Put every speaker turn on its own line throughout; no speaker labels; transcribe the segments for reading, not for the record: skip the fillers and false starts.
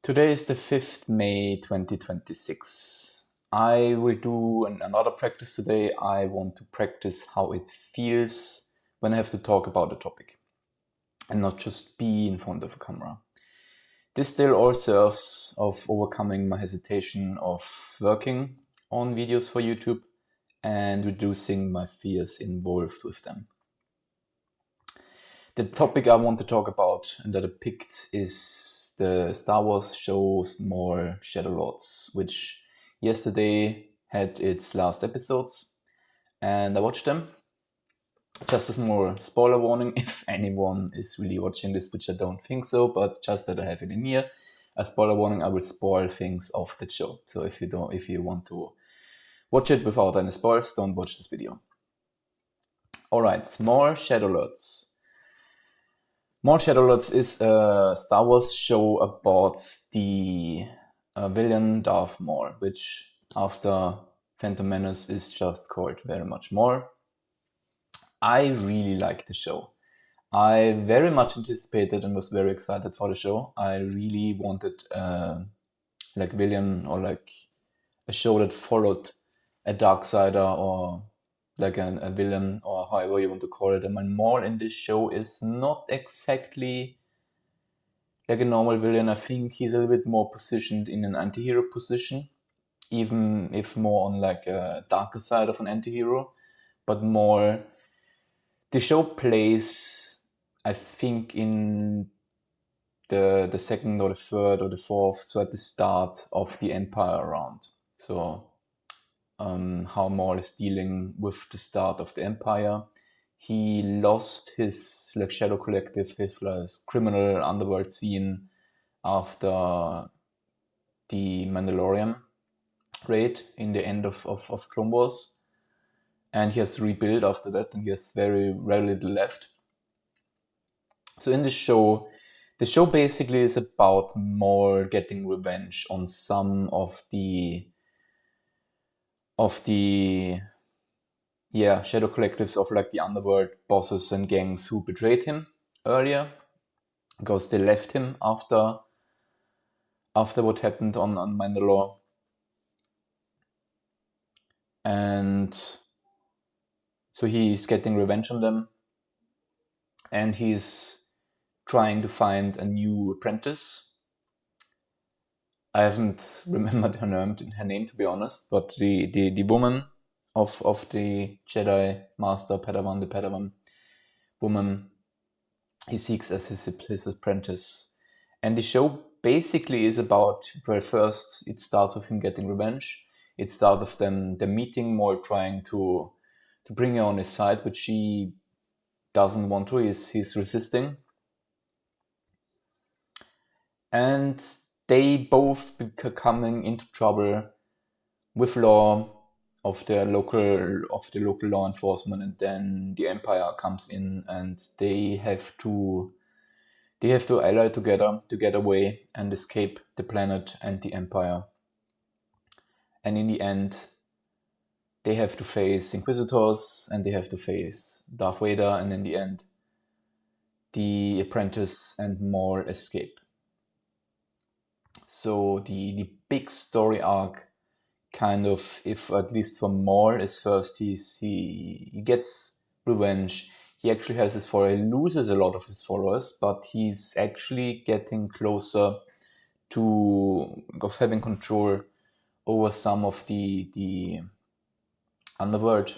Today is the 5th May 2026. I will do another practice today. I want to practice how it feels when I have to talk about a topic and not just be in front of a camera. This still all serves of overcoming my hesitation of working on videos for YouTube and reducing my fears involved with them. The topic I want to talk about and that I picked is the Star Wars show Small Shadowlords, which yesterday had its last episodes, and I watched them. Just a small spoiler warning if anyone is really watching this, which I don't think so, but just that I have it in here. A spoiler warning: I will spoil things of the show. So if you want to watch it without any spoilers, don't watch this video. Alright, Small Shadowlords. Small Shadowlords is a Star Wars show about the villain Darth Maul, which after Phantom Menace is just called very much Maul. I really like the show. I very much anticipated and was very excited for the show. I really wanted like villain or like a show that followed a Darksider or like a villain or however you want to call it. And my Maul in this show is not exactly like a normal villain. I think he's a little bit more positioned in an anti-hero position, even if more on like a darker side of an anti-hero, but more the show plays, I think, in the second or the third or the fourth, so at the start of the Empire round. So how Maul is dealing with the start of the Empire. He lost his like Shadow Collective, his like, criminal underworld scene after the Mandalorian raid in the end of Clone Wars. And he has to rebuild after that, and he has very little left. So in this show, the show basically is about Maul getting revenge on some of the Shadow Collectives of like the underworld bosses and gangs who betrayed him earlier, because they left him after what happened on Mandalore. And so he's getting revenge on them, and he's trying to find a new apprentice. I haven't remembered her name to be honest, but the woman of the Jedi Master Padawan, the Padawan woman, he seeks as his apprentice. And the show basically is about, well, first it starts with him getting revenge. It starts with them meeting, Maul trying to bring her on his side, but she doesn't want to. He's resisting. And they both coming into trouble with law of the local law enforcement, and then the Empire comes in and they have to ally together to get away and escape the planet and the Empire. And in the end, they have to face Inquisitors and they have to face Darth Vader, and in the end, the apprentice and Maul escape. So the big story arc, kind of, if at least for Maul, is first he gets revenge. He actually has his follower. He loses a lot of his followers, but he's actually getting closer to having control over some of the underworld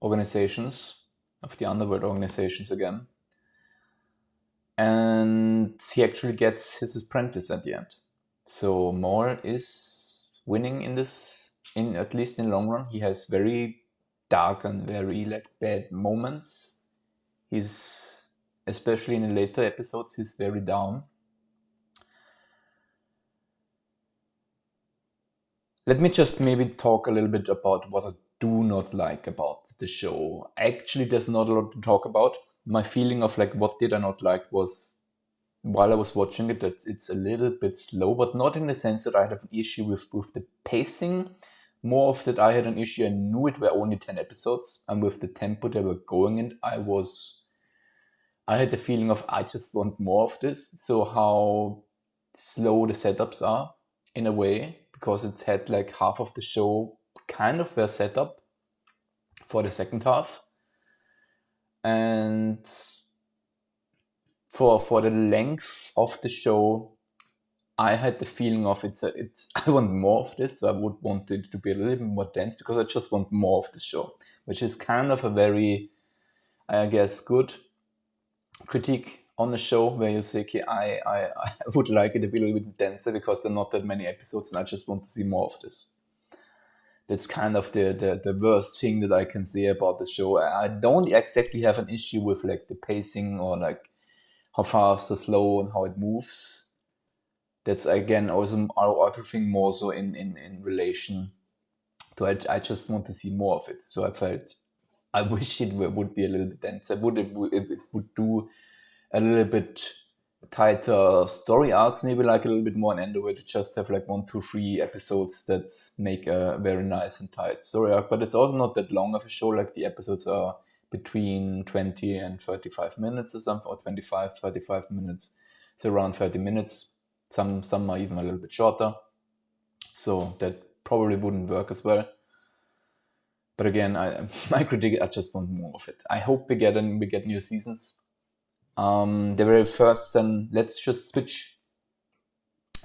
organizations, again. And he actually gets his apprentice at the end. So Maul is winning in this, at least in the long run. He has very dark and very like bad moments. He's, especially in the later episodes, he's very down. Let me just maybe talk a little bit about what I do not like about the show. Actually, there's not a lot to talk about. My feeling of like what did I not like was, while I was watching it, that it's a little bit slow, but not in the sense that I had an issue with the pacing. More of that I had an issue. I knew it were only 10 episodes, and with the tempo they were going in, I was I had the feeling of I just want more of this. So how slow the setups are in a way, because it had like half of the show kind of were set up for the second half. And for the length of the show, I had the feeling of it's I want more of this, so I would want it to be a little bit more dense because I just want more of the show, which is kind of a very, I guess, good critique on the show where you say, okay, I would like it to be a little bit denser because there are not that many episodes and I just want to see more of this. That's kind of the worst thing that I can say about the show. I don't exactly have an issue with like the pacing or like how fast or slow and how it moves. That's again also everything more so in relation to I just want to see more of it. So I felt I wish it would be a little bit denser. It would do a little bit tighter story arcs, maybe like a little bit more an end to just have like 1, 2, 3 episodes that make a very nice and tight story arc. But it's also not that long of a show. Like the episodes are between 20 and 35 minutes or something, or 25, 35 minutes. So around 30 minutes. Some are even a little bit shorter. So that probably wouldn't work as well. But again, my critique, I just want more of it. I hope we get new seasons. The very first, then let's just switch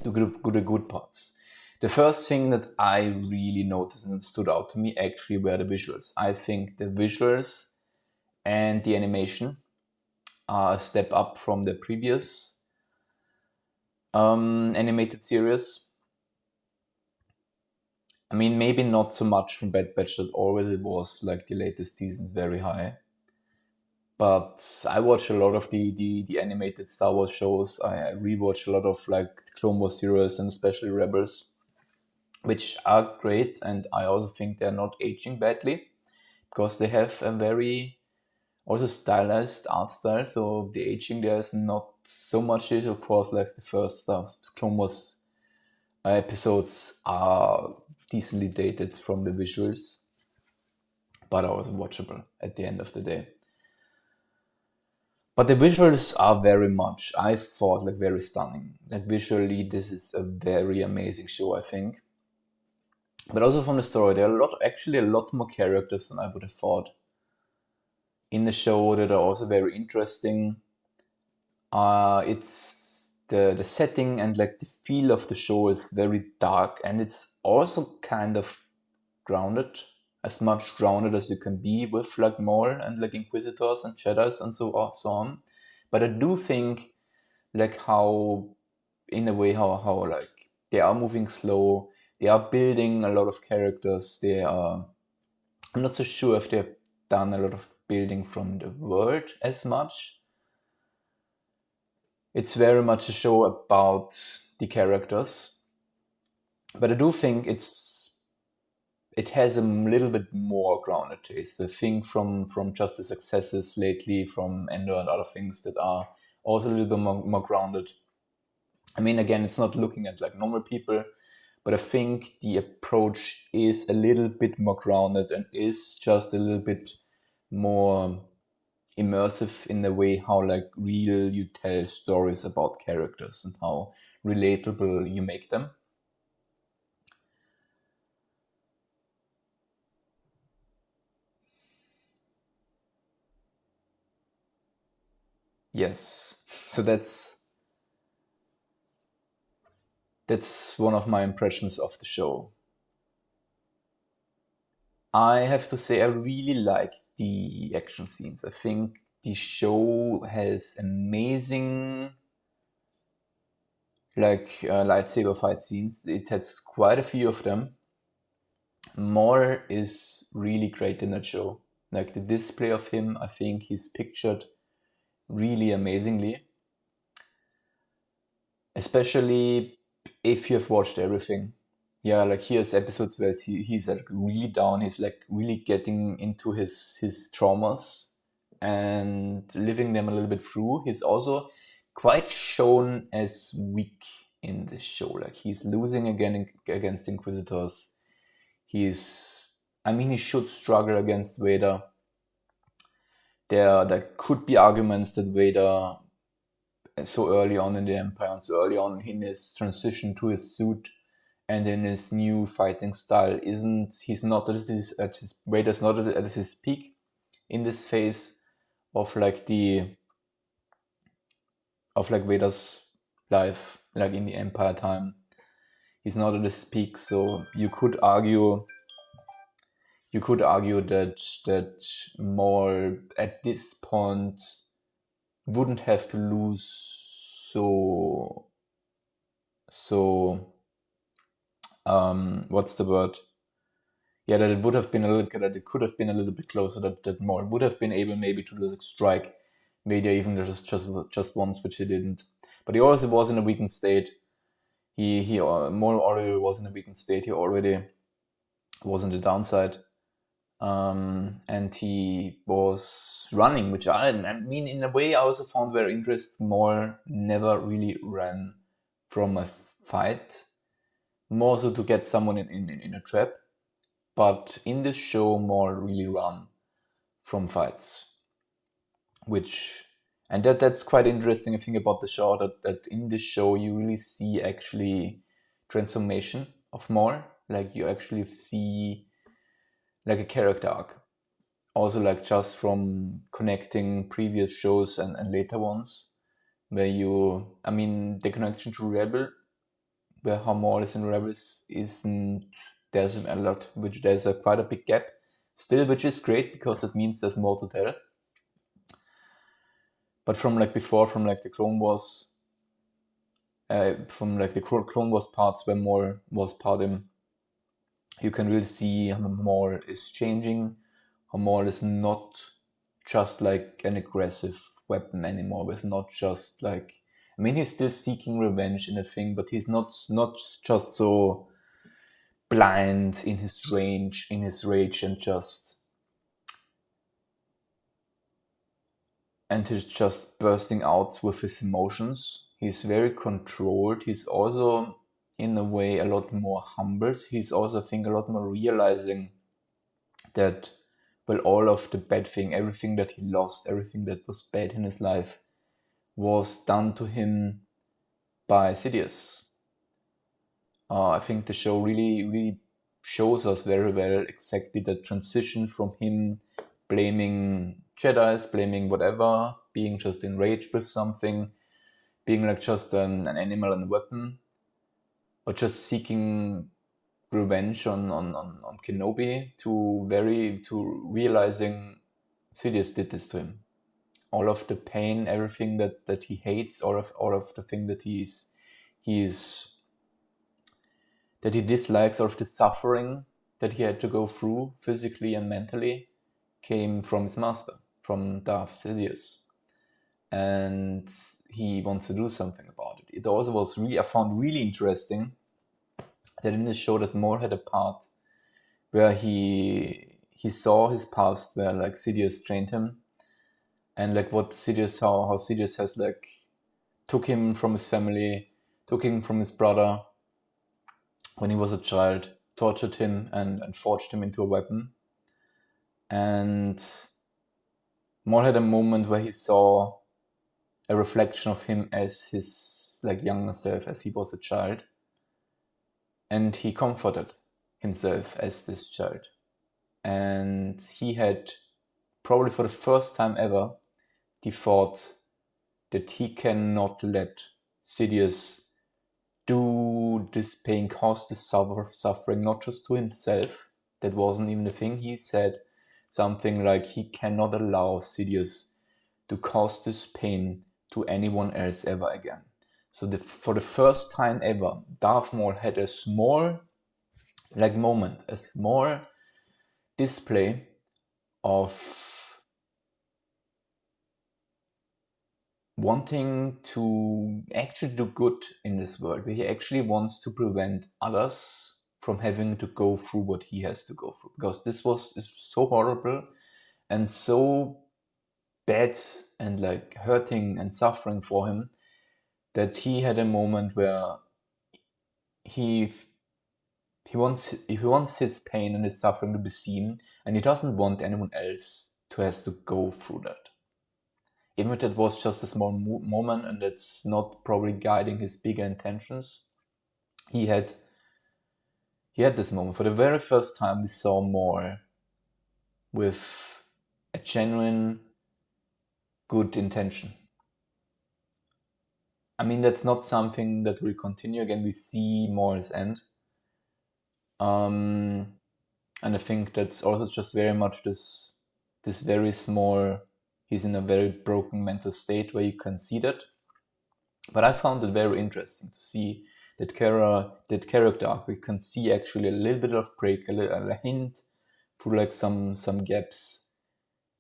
to the good parts. The first thing that I really noticed and stood out to me actually were the visuals. I think the visuals and the animation are a step up from the previous animated series. I mean, maybe not so much from Bad Batch that already was like the latest seasons very high. But I watch a lot of the animated Star Wars shows. I rewatch a lot of like the Clone Wars series and especially Rebels, which are great. And I also think they're not aging badly because they have a very also stylized art style. So the aging there is not so much issue. Of course, like the first Clone Wars episodes are decently dated from the visuals, but are also watchable at the end of the day. But the visuals are very much, I thought, like very stunning. Like visually, this is a very amazing show, I think. But also from the story, there are actually a lot more characters than I would have thought in the show that are also very interesting. It's the setting and like the feel of the show is very dark, and it's also kind of grounded, as much grounded as you can be with like Maul and like Inquisitors and Jedis and so on. But I do think like how in a way how like they are moving slow, they are building a lot of characters. I'm not so sure if they've done a lot of building from the world as much. It's very much a show about the characters, but I do think it has a little bit more grounded taste. I think from just the successes lately, from Endor and other things that are also a little bit more grounded. I mean, again, it's not looking at like normal people, but I think the approach is a little bit more grounded and is just a little bit more immersive in the way how like real you tell stories about characters and how relatable you make them. Yes. So that's one of my impressions of the show. I have to say I really like the action scenes. I think the show has amazing like lightsaber fight scenes. It has quite a few of them. Maul is really great in that show. Like the display of him, I think he's pictured really amazingly. Especially if you have watched everything. Yeah, like here's episodes where he's like really down, he's like really getting into his traumas and living them a little bit through. He's also quite shown as weak in this show. Like he's losing again against Inquisitors. I mean, he should struggle against Vader. there could be arguments that Vader, so early on in the Empire and so early on in his transition to his suit and in his new fighting style, he's not at his Vader's not at his peak in this phase of Vader's life, like in the Empire time. He's not at his peak, so you could argue that Maul at this point wouldn't have to lose so what's the word? Yeah, that it would have been that it could have been a little bit closer, that Maul would have been able maybe to strike Vader even just once, which he didn't. But he also was in a weakened state. Maul already was in a weakened state. He already was on the downside. And he was running, which I mean, in a way, I also found very interesting. Maul never really ran from a fight, more so to get someone in a trap. But in this show, Maul really ran from fights, and that's quite interesting. I think about the show that in this show you really see actually transformation of Maul. Like you actually see like a character arc. Also, like just from connecting previous shows and later ones, where the connection to Rebel, where how Maul is in Rebels isn't, there's a lot, there's quite a big gap still, which is great because that means there's more to tell. But from like before, from like the Clone Wars, Clone Wars parts where Maul was part in, you can really see how Maul is changing, how Maul is not just like an aggressive weapon anymore. It's not just like, he's still seeking revenge in that thing, but he's not just so blind in his rage, and he's just bursting out with his emotions. He's very controlled. He's also, in a way, a lot more humble. He's also, I think, a lot more realizing that, well, all of the bad thing, everything that he lost, everything that was bad in his life was done to him by Sidious. I think the show really shows us very well exactly the transition from him blaming Jedis, blaming whatever, being just enraged with something, being like just an animal and a weapon, or just seeking revenge on Kenobi, to realizing Sidious did this to him. All of the pain, everything that he hates, all of the thing that he dislikes, all of the suffering that he had to go through physically and mentally, came from his master, from Darth Sidious. And he wants to do something about it. It also was I found really interesting that in the show that Maul had a part where he saw his past, where like Sidious trained him, and like how Sidious has like took him from his family, took him from his brother when he was a child, tortured him and forged him into a weapon. And Maul had a moment where he saw a reflection of him as his like younger self, as he was a child, and he comforted himself as this child. And he had, probably for the first time ever, the thought that he cannot let Sidious do this pain, cause this suffering, not just to himself. That wasn't even the thing. He said something like he cannot allow Sidious to cause this pain to anyone else ever again. So for the first time ever, Darth Maul had a small moment, a small display of wanting to actually do good in this world, where he actually wants to prevent others from having to go through what he has to go through, because this is so horrible and so bad and like hurting and suffering for him, that he had a moment where he wants his pain and his suffering to be seen, and he doesn't want anyone else to has to go through that. Even if that was just a small moment and that's not probably guiding his bigger intentions, he had this moment. For the very first time, we saw more with a genuine good intention. I mean, that's not something that will continue. Again, we see Moore's end. And I think that's also just very much this very small, he's in a very broken mental state where you can see that. But I found it very interesting to see that character arc. We can see actually a little bit of break, a hint through like some gaps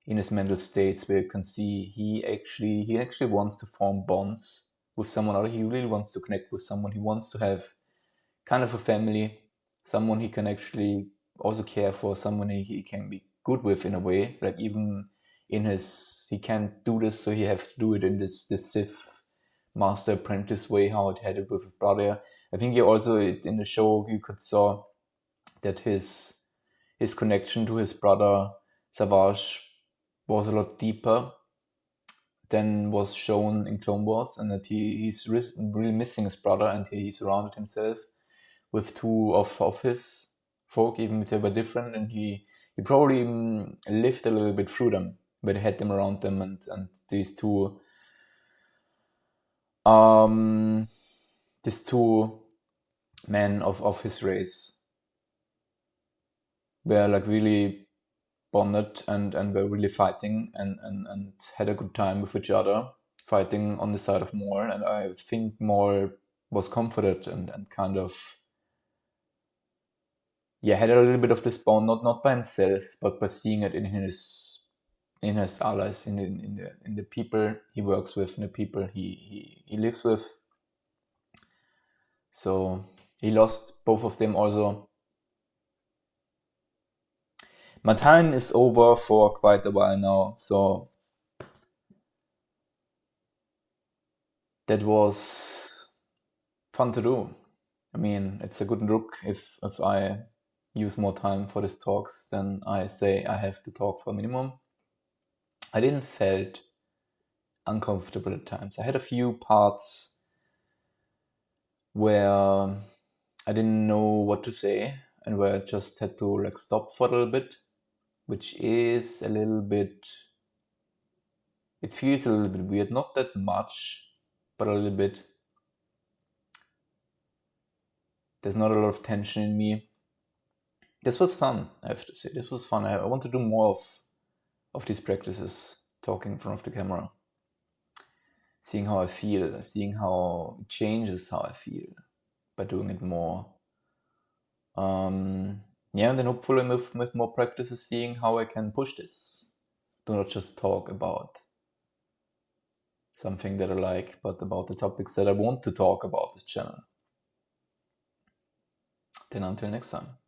in his mental states where you can see he actually wants to form bonds with someone, or he really wants to connect with someone. He wants to have kind of a family, someone he can actually also care for, someone he can be good with in a way. Like even in his, he can't do this, so he have to do it in this Sith master apprentice way, how it had it with his brother. I think he also, in the show, you could saw that his connection to his brother Savage was a lot deeper than was shown in Clone Wars, and that he's really missing his brother, and he surrounded himself with two of his folk, even if they were different, and he probably lived a little bit through them, but he had them around them, and these two men of his race were like really bonded and were really fighting and had a good time with each other, fighting on the side of Maul. And I think Maul was comforted and kind of had a little bit of this bond, not by himself, but by seeing it in his allies, in the people he works with, in the people he lives with. So he lost both of them also. My time is over for quite a while now, so that was fun to do. I mean, it's a good look. If I use more time for these talks, then I say I have to talk for a minimum. I didn't felt uncomfortable at times. I had a few parts where I didn't know what to say and where I just had to like stop for a little bit, which is a little bit, it feels a little bit weird, not that much, but a little bit. There's not a lot of tension in me. This was fun, I have to say. This was fun. I want to do more of these practices, talking in front of the camera, seeing how I feel, seeing how it changes how I feel by doing it more. And then hopefully with more practices, seeing how I can push this. Do not just talk about something that I like, but about the topics that I want to talk about this channel. Then until next time.